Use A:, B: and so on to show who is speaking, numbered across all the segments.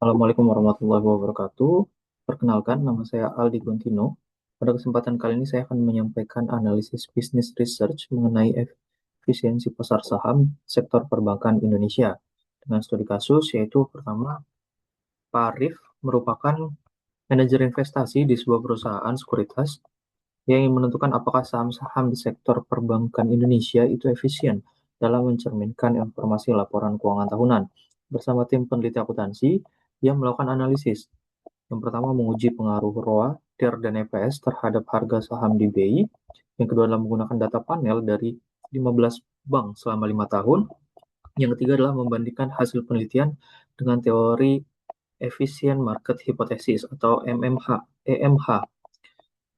A: Assalamualaikum warahmatullahi wabarakatuh. Perkenalkan, nama saya Aldi Guntino. Pada kesempatan kali ini saya akan menyampaikan analisis bisnis research mengenai efisiensi pasar saham sektor perbankan Indonesia. Dengan studi kasus, yaitu pertama, Pak Arif merupakan manajer investasi di sebuah perusahaan sekuritas yang ingin menentukan apakah saham-saham di sektor perbankan Indonesia itu efisien dalam mencerminkan informasi laporan keuangan tahunan. Bersama tim peneliti akuntansi, yang melakukan analisis. Yang pertama, menguji pengaruh ROA, TIR, dan EPS terhadap harga saham di BI. Yang kedua adalah menggunakan data panel dari 15 bank selama 5 tahun. Yang ketiga adalah membandingkan hasil penelitian dengan teori efisien market hypothesis atau EMH.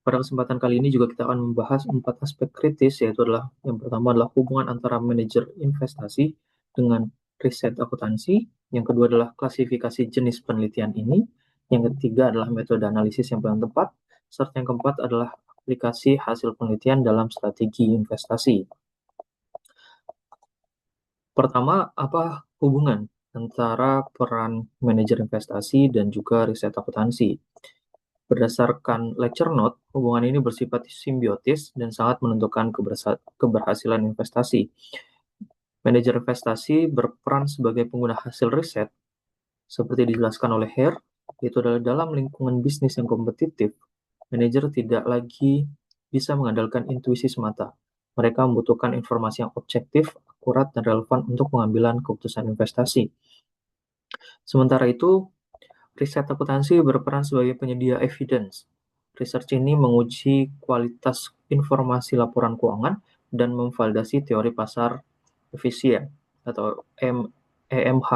A: Pada kesempatan kali ini juga kita akan membahas 4 aspek kritis, yaitu adalah yang pertama adalah hubungan antara manajer investasi dengan riset akuntansi, yang kedua adalah klasifikasi jenis penelitian ini, yang ketiga adalah metode analisis yang paling tepat, serta yang keempat adalah aplikasi hasil penelitian dalam strategi investasi. Pertama, apa hubungan antara peran manajer investasi dan juga riset akuntansi? Berdasarkan lecture note, hubungan ini bersifat simbiotis dan sangat menentukan keberhasilan investasi. Manajer investasi berperan sebagai pengguna hasil riset, seperti dijelaskan oleh Hare, yaitu adalah dalam lingkungan bisnis yang kompetitif, manajer tidak lagi bisa mengandalkan intuisi semata. Mereka membutuhkan informasi yang objektif, akurat, dan relevan untuk pengambilan keputusan investasi. Sementara itu, riset akuntansi berperan sebagai penyedia evidence. Research ini menguji kualitas informasi laporan keuangan dan memvalidasi teori pasar efisien atau EMH.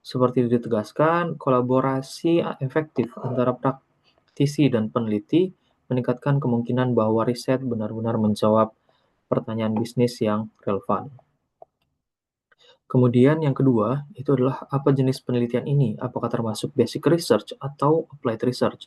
A: Seperti ditegaskan, kolaborasi efektif antara praktisi dan peneliti meningkatkan kemungkinan bahwa riset benar-benar menjawab pertanyaan bisnis yang relevan. Kemudian yang kedua, itu adalah apa jenis penelitian ini? Apakah termasuk basic research atau applied research?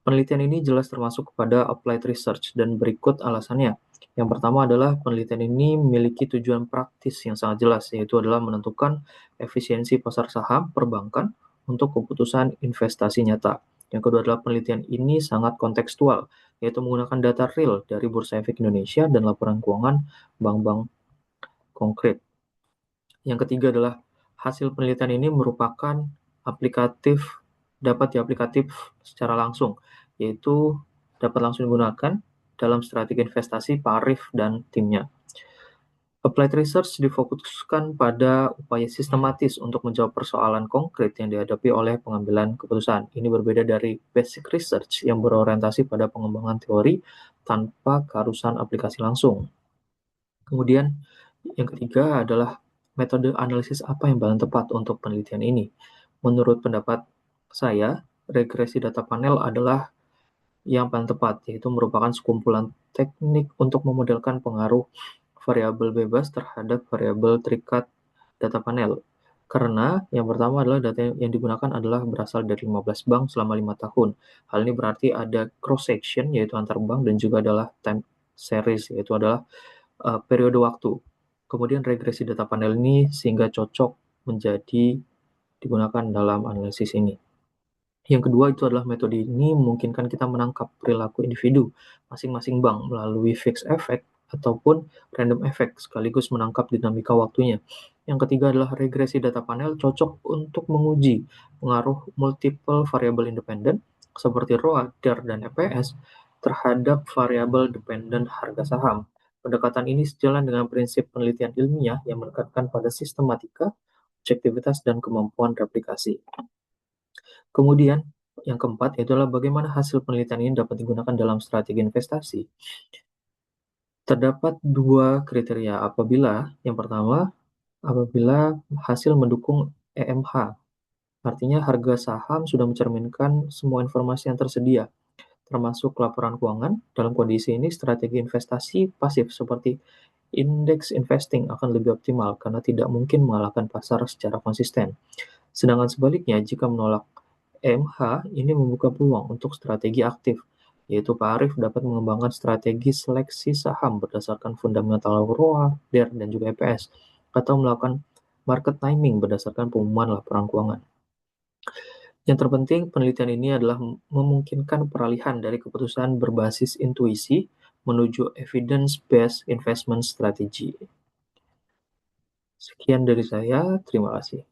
A: Penelitian ini jelas termasuk kepada applied research dan berikut alasannya. Yang pertama adalah penelitian ini memiliki tujuan praktis yang sangat jelas, yaitu adalah menentukan efisiensi pasar saham perbankan untuk keputusan investasi nyata. Yang kedua adalah penelitian ini sangat kontekstual, yaitu menggunakan data real dari Bursa Efek Indonesia dan laporan keuangan bank-bank konkret. Yang ketiga adalah hasil penelitian ini merupakan dapat diaplikatif secara langsung, yaitu dapat langsung digunakan dalam strategi investasi Pak Arif dan timnya. Applied research difokuskan pada upaya sistematis untuk menjawab persoalan konkret yang dihadapi oleh pengambilan keputusan. Ini berbeda dari basic research yang berorientasi pada pengembangan teori tanpa keharusan aplikasi langsung. Kemudian yang ketiga adalah metode analisis apa yang paling tepat untuk penelitian ini. Menurut pendapat saya, regresi data panel adalah yang paling tepat, yaitu merupakan sekumpulan teknik untuk memodelkan pengaruh variabel bebas terhadap variabel terikat data panel. Karena yang pertama adalah data yang digunakan adalah berasal dari 15 bank selama 5 tahun. Hal ini berarti ada cross-section, yaitu antar bank, dan juga adalah time series, yaitu adalah periode waktu. Kemudian regresi data panel ini sehingga cocok menjadi digunakan dalam analisis ini. Yang kedua itu adalah metode ini memungkinkan kita menangkap perilaku individu masing-masing bank melalui fixed effect ataupun random effect sekaligus menangkap dinamika waktunya. Yang ketiga adalah regresi data panel cocok untuk menguji pengaruh multiple variabel independen seperti ROA, TIR, dan EPS terhadap variabel dependen harga saham. Pendekatan ini sejalan dengan prinsip penelitian ilmiah yang menekankan pada sistematika, objektivitas, dan kemampuan replikasi. Kemudian, yang keempat yaitu adalah bagaimana hasil penelitian ini dapat digunakan dalam strategi investasi. Terdapat dua kriteria yang pertama, apabila hasil mendukung EMH, artinya harga saham sudah mencerminkan semua informasi yang tersedia, termasuk laporan keuangan. Dalam kondisi ini, strategi investasi pasif seperti index investing akan lebih optimal karena tidak mungkin mengalahkan pasar secara konsisten. Sedangkan sebaliknya, jika menolak EMH, ini membuka peluang untuk strategi aktif, yaitu Pak Arief dapat mengembangkan strategi seleksi saham berdasarkan fundamental ROA, DER, dan juga EPS, atau melakukan market timing berdasarkan pengumuman laporan keuangan. Yang terpenting, penelitian ini adalah memungkinkan peralihan dari keputusan berbasis intuisi menuju evidence-based investment strategy. Sekian dari saya, terima kasih.